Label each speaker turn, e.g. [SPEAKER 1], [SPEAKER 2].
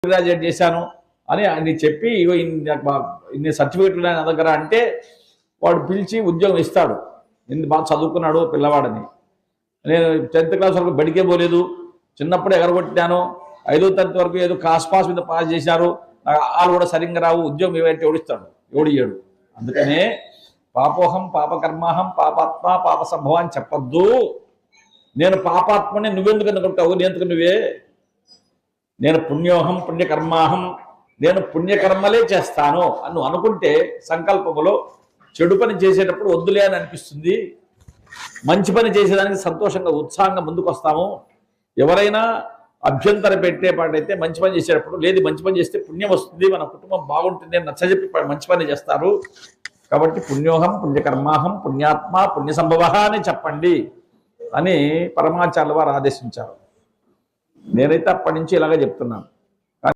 [SPEAKER 1] Graduate చేశాను అని ఆయన చెప్పి ఇగో ఇన్ని సర్టిఫికెట్లు నా దగ్గర అంటే వాడు పిలిచి ఉద్యోగం ఇస్తాడు. ఇన్ని బాగా చదువుకున్నాడు పిల్లవాడని. నేను 10th క్లాస్ వరకు బడికే పోలేదు, చిన్నప్పుడే ఎగరగొట్టాను, 5వ తరగతి వరకు ఏదో పాస్ మీద పాస్ చేశారు, వాళ్ళు కూడా సరిగ్గా రావు, ఉద్యోగం ఏమంటే ఎవడిస్తాడు, ఎవడియ్యాడు. అందుకనే పాపోహం పాపకర్మాహం పాపాత్మ పాప సంభవం అని చెప్పద్దు. నేను పాపాత్మని నువ్వెందుకు అనుకుంటావు, నేందుకు నువ్వే. నేను పుణ్యోహం పుణ్యకర్మాహం, నేను పుణ్యకర్మలే చేస్తాను అని నువ్వు అనుకుంటే సంకల్పములో చెడు పని చేసేటప్పుడు వద్దులే అని అనిపిస్తుంది. మంచి పని చేసేదానికి సంతోషంగా ఉత్సాహంగా ముందుకు వస్తాము. ఎవరైనా అభ్యంతరం పెట్టేపాటైతే మంచి పని చేసేటప్పుడు లేదు మంచి పని చేస్తే పుణ్యం వస్తుంది, మన కుటుంబం బాగుంటుంది అని నచ్చజెప్పి మంచి పని చేస్తారు. కాబట్టి పుణ్యోహం పుణ్యకర్మాహం పుణ్యాత్మ పుణ్య సంభవ అని చెప్పండి అని పరమాచార్యుల వారు ఆదేశించారు. నేనైతే అప్పటి నుంచి ఇలాగే చెప్తున్నాను.